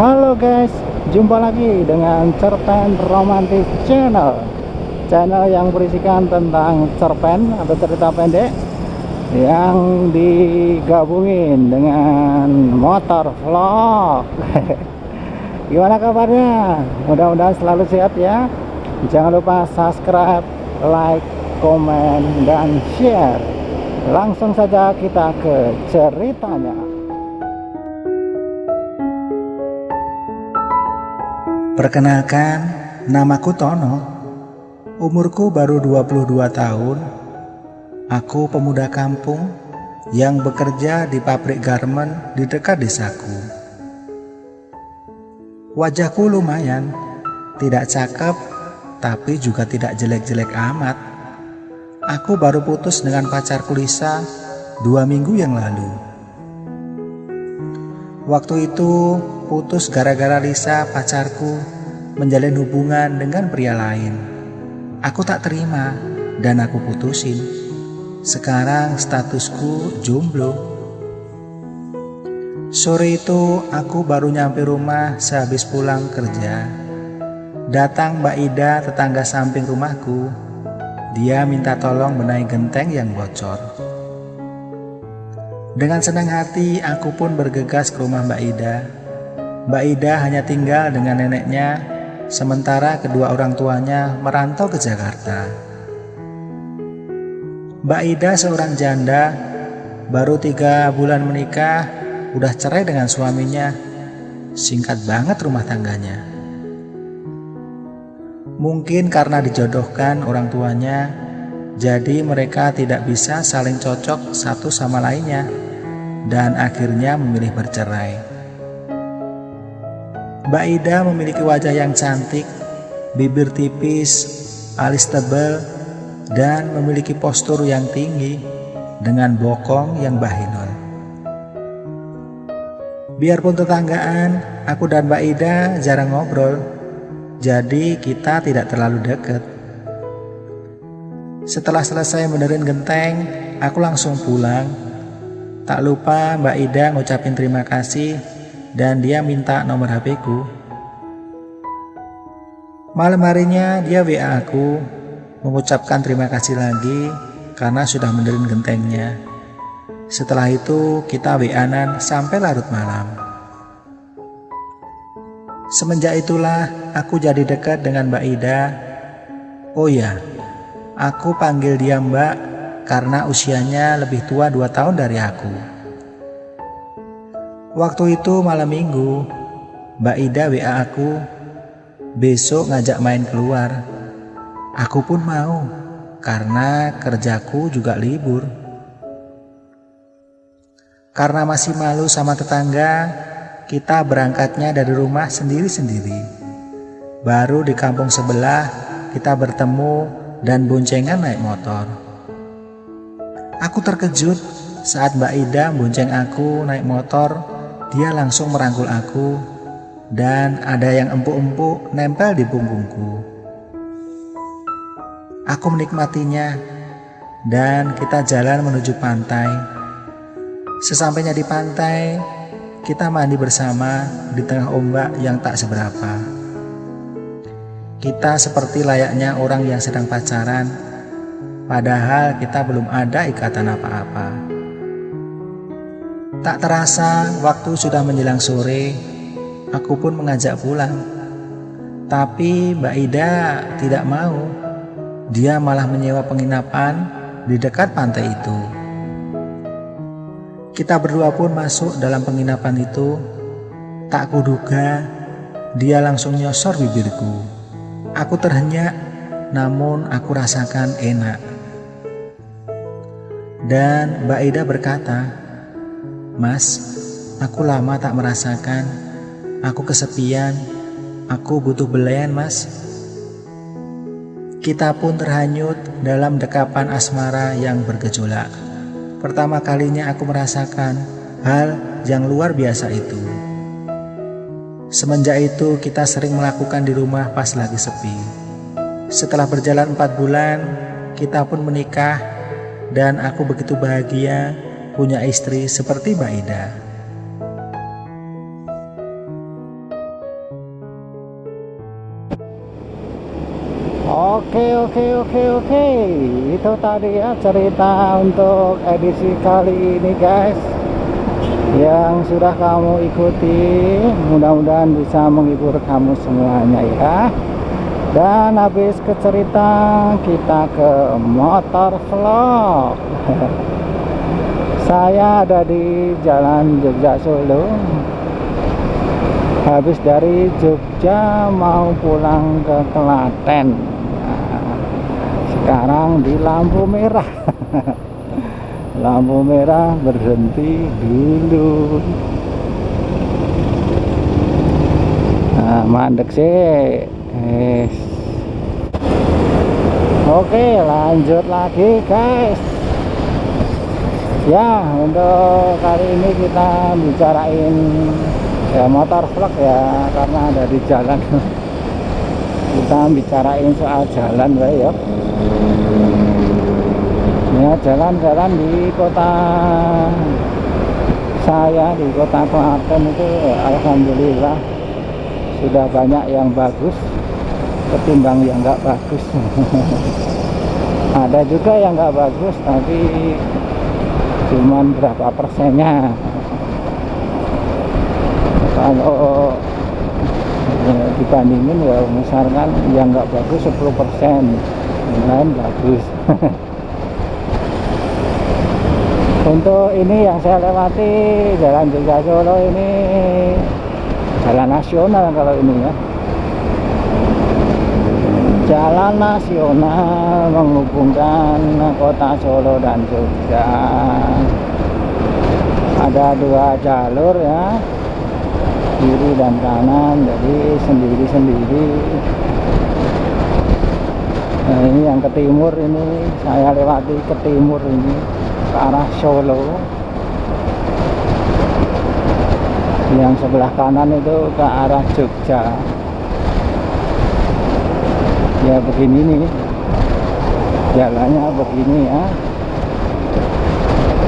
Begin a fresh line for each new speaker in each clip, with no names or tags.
Halo guys, jumpa lagi dengan Cerpen Romantis Channel yang berisikan tentang cerpen atau cerita pendek yang digabungin dengan motor vlog. Gimana kabarnya? Mudah-mudahan selalu sehat ya. Jangan lupa subscribe, like, komen, dan share. Langsung saja kita ke ceritanya.
Perkenalkan, namaku Tono. Umurku baru 22 tahun. Aku pemuda kampung yang bekerja di pabrik garmen di dekat desaku. Wajahku lumayan, tidak cakep, tapi juga tidak jelek-jelek amat. Aku baru putus dengan pacarku Lisa 2 minggu yang lalu. Waktu itu putus gara-gara Lisa, pacarku, menjalin hubungan dengan pria lain. Aku tak terima dan aku putusin. Sekarang statusku jomblo. Sore itu aku baru nyampe rumah sehabis pulang kerja. Datang Mbak Ida, tetangga samping rumahku. Dia minta tolong benahi genteng yang bocor. Dengan senang hati aku pun bergegas ke rumah Mbak Ida. Mbak Ida hanya tinggal dengan neneknya, sementara kedua orang tuanya merantau ke Jakarta. Mbak Ida seorang janda, baru 3 bulan menikah, udah cerai dengan suaminya. Singkat banget rumah tangganya. Mungkin karena dijodohkan orang tuanya, jadi mereka tidak bisa saling cocok satu sama lainnya, dan akhirnya memilih bercerai. Mbak Ida memiliki wajah yang cantik, bibir tipis, alis tebal, dan memiliki postur yang tinggi dengan bokong yang bahinol. Biarpun tetanggaan, aku dan Mbak Ida jarang ngobrol, jadi kita tidak terlalu dekat. Setelah selesai benerin genteng, aku langsung pulang. Tak lupa Mbak Ida ngucapin terima kasih dan dia minta nomor HP-ku. Malam harinya dia WA aku, mengucapkan terima kasih lagi karena sudah benerin gentengnya. Setelah itu kita WA-an sampai larut malam. Semenjak itulah aku jadi dekat dengan Mbak Ida. Oh ya, aku panggil dia Mbak karena usianya lebih tua 2 tahun dari aku. Waktu itu malam minggu, Mbak Ida WA aku, besok ngajak main keluar. Aku pun mau, karena kerjaku juga libur. Karena masih malu sama tetangga, kita berangkatnya dari rumah sendiri-sendiri. Baru di kampung sebelah, kita bertemu dan boncengan naik motor. Aku terkejut saat Mbak Ida bonceng aku naik motor. Dia langsung merangkul aku dan ada yang empuk-empuk nempel di punggungku. Aku menikmatinya dan kita jalan menuju pantai. Sesampainya di pantai, kita mandi bersama di tengah ombak yang tak seberapa. Kita seperti layaknya orang yang sedang pacaran, padahal kita belum ada ikatan apa-apa. Tak terasa waktu sudah menjelang sore, aku pun mengajak pulang. Tapi Mbak Ida tidak mau. Dia malah menyewa penginapan di dekat pantai itu. Kita berdua pun masuk dalam penginapan itu. Tak kuduga, dia langsung nyosor bibirku. Aku terhenyak, namun aku rasakan enak. Dan Mbak Ida berkata, "Mas, aku lama tak merasakan. Aku kesepian. Aku butuh belayan, Mas." Kita pun terhanyut dalam dekapan asmara yang bergejolak. Pertama kalinya aku merasakan hal yang luar biasa itu. Semenjak itu kita sering melakukan di rumah pas lagi sepi. Setelah berjalan 4 bulan, kita pun menikah dan aku begitu bahagia punya istri seperti Mbak Ida.
Oke, itu tadi ya cerita untuk edisi kali ini guys, yang sudah kamu ikuti. Mudah-mudahan bisa menghibur kamu semuanya ya. Dan habis ke cerita, kita ke motor vlog. Saya ada di Jalan Jogja Solo. Habis dari Jogja mau pulang ke Klaten. Nah, sekarang di lampu merah. Lampu merah, berhenti dulu. Nah, mandek sih. Oke, lanjut lagi guys. Ya, untuk kali ini kita bicarain ya motor vlog ya, karena ada di jalan. Kita bicarain soal jalan ya. Ya, jalan-jalan di kota saya, di kota Klaten itu alhamdulillah sudah banyak yang bagus ketimbang yang nggak bagus. Ada juga yang nggak bagus, tapi cuman berapa persennya. Kalau dibandingin ya misalkan yang nggak bagus 10%, yang lain bagus. Untuk ini yang saya lewati Jalan Jogja Solo ini jalan nasional kalau ini ya. Jalan nasional menghubungkan kota Solo dan Jogja. Ada 2 jalur ya, kiri dan kanan, jadi sendiri-sendiri. Nah, ini yang ke timur, ini saya lewati ke timur ini, ke arah Solo. Yang sebelah kanan itu ke arah Jogja. Ya begini nih jalannya, begini ya,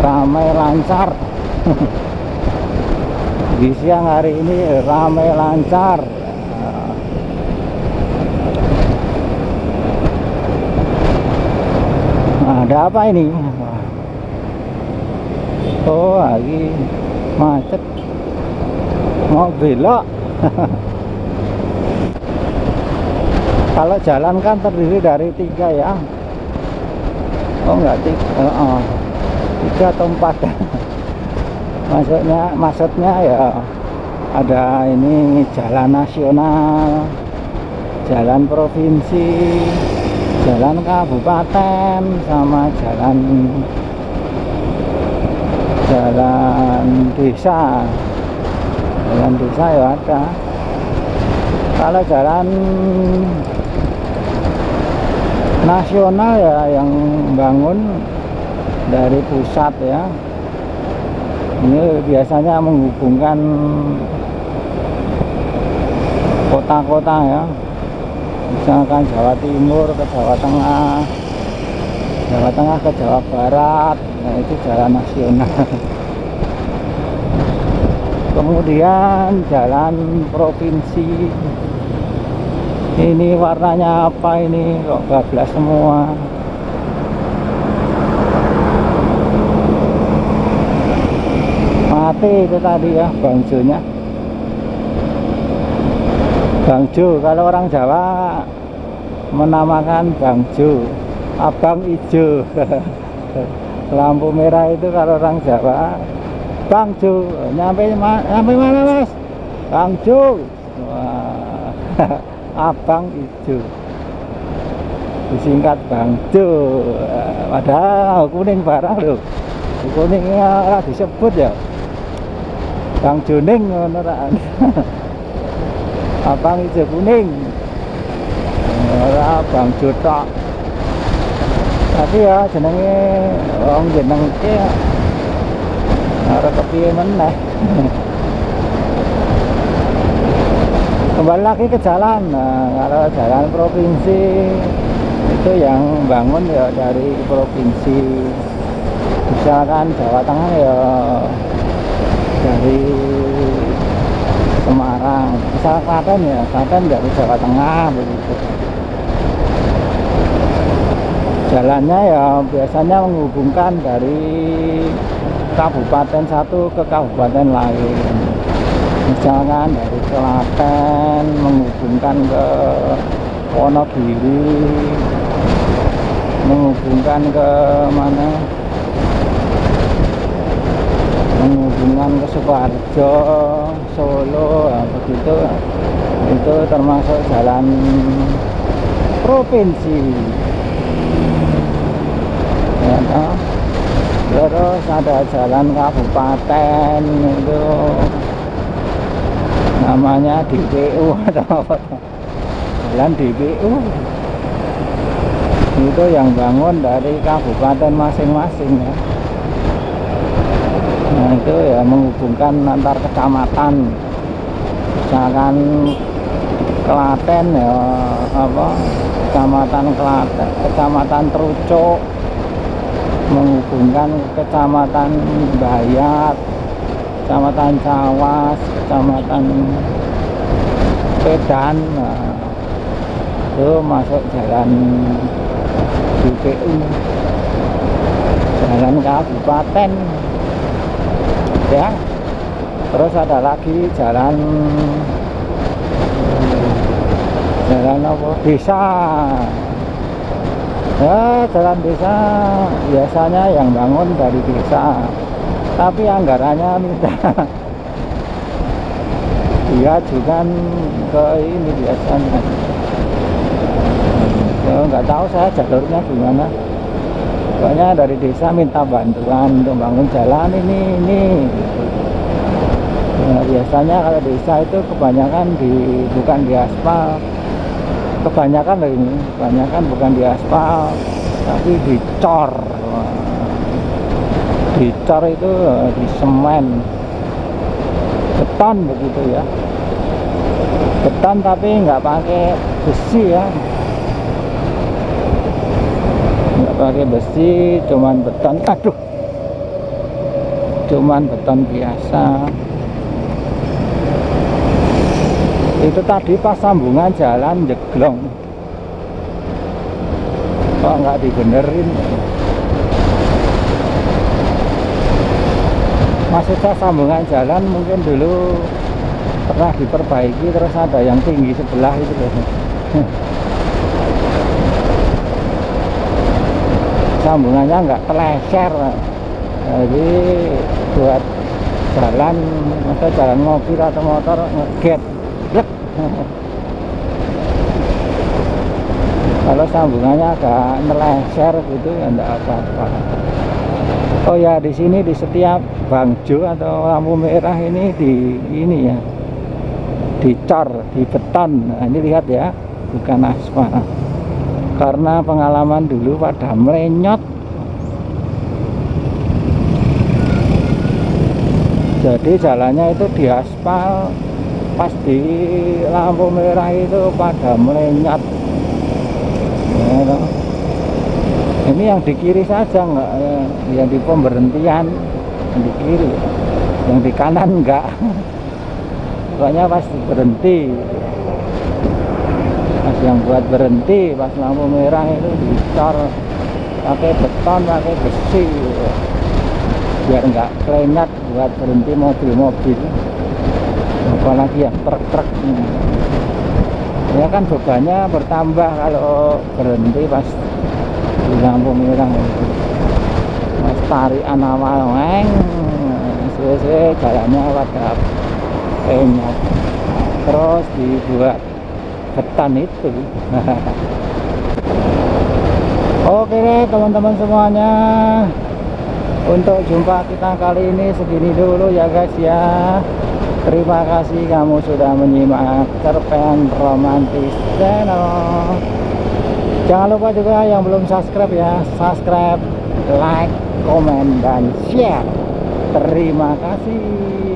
ramai lancar. Di siang hari ini ramai lancar. Nah, ada apa ini? Oh, lagi macet, mau belok. Kalau jalan kan terdiri dari 3 ya. Oh enggak, 3 atau 4. Maksudnya ya ada ini jalan nasional, jalan provinsi, jalan kabupaten, sama jalan desa. Jalan desa ya ada. Kalau jalan nasional ya yang bangun dari pusat ya, ini biasanya menghubungkan kota-kota ya, misalkan Jawa Timur ke Jawa Tengah, Jawa Tengah ke Jawa Barat. Nah, itu jalan nasional. Kemudian jalan provinsi, ini warnanya apa ini, kok bablas semua. Mati itu tadi ya bangjonya. Bangjo kalau orang Jawa menamakan bangjo, abang ijo. Lampu merah itu kalau orang Jawa bangjo. Nyampe mana mas? Bangjo. Wah. Abang ijo, disingkat bangjo. Padahal kuning barang loh, kuningnya ora disebut ya, bang joning ngono ra. Abang ijo kuning, ora bang jotok. Tapi ya jenenge wong jenengke ora kepiye meneh. Kembali lagi ke jalan. Nah, kalau jalan provinsi itu yang bangun ya dari provinsi, misalkan Jawa Tengah ya dari Semarang, misal Klaten ya Klaten dari Jawa Tengah begitu. Jalannya ya biasanya menghubungkan dari kabupaten satu ke kabupaten lain. Misalkan dari Klaten menghubungkan ke Wonogiri, menghubungkan ke mana, menghubungkan ke Sukoharjo, Solo, ya, begitu. Itu termasuk jalan provinsi ya, toh. Terus ada jalan kabupaten itu namanya DPU atau apa, jalan DPU itu yang bangun dari kabupaten masing-masing ya. Nah itu ya menghubungkan antar kecamatan. Misalkan Klaten ya apa, kecamatan Klaten, kecamatan Trucuk menghubungkan kecamatan Bayat, kecamatan Cawas, kecamatan Pedan. Nah, itu masuk jalan DPU, jalan kabupaten ya. Terus ada lagi jalan apa, desa ya. Jalan desa biasanya yang bangun dari desa, tapi anggarannya minta diajukan ke ini biasanya. Nggak tahu saya jalurnya gimana, pokoknya dari desa minta bantuan untuk bangun jalan ini gitu. Nah, biasanya kalau desa itu kebanyakan bukan di aspal, kebanyakan bukan di aspal tapi dicor. Dicor itu di semen, beton begitu ya, beton tapi nggak pakai besi ya, nggak pakai besi, cuman beton. Cuman beton biasa. Itu tadi pas sambungan jalan jeglong, kok nggak dibenerin. Maksudnya sambungan jalan mungkin dulu pernah diperbaiki, terus ada yang tinggi sebelah itu loh. Sambungannya nggak teleser, jadi buat jalan, masa jalan mobil atau motor ngegap. Kalau sambungannya agak meleser gitu ya enggak apa-apa. Oh ya, di sini di setiap bangjo atau lampu merah ini ini ya, dicor, di beton. Nah, ini lihat ya, bukan aspal. Karena pengalaman dulu pada melenyot, jadi jalannya itu di aspal, pas di lampu merah itu pada melenyot ya. Ini yang di kiri saja enggak, yang di pemberhentian yang di kiri, yang di kanan enggak. Pokoknya pas berhenti, pas yang buat berhenti pas lampu merah itu dicor pakai beton, pakai besi biar enggak kelenyat buat berhenti mobil-mobil, apalagi yang truk-truk. Ya kan bebannya bertambah kalau berhenti pas di lampu merah itu. Mas tarikan awal sesuai jalannya pada penyat, terus dibuat beton itu. Oke deh teman-teman semuanya, untuk jumpa kita kali ini segini dulu ya guys ya. Terima kasih kamu sudah menyimak Cerpen Romantis Channel. Jangan lupa juga yang belum subscribe ya, subscribe, like, komen, dan share. Terima kasih.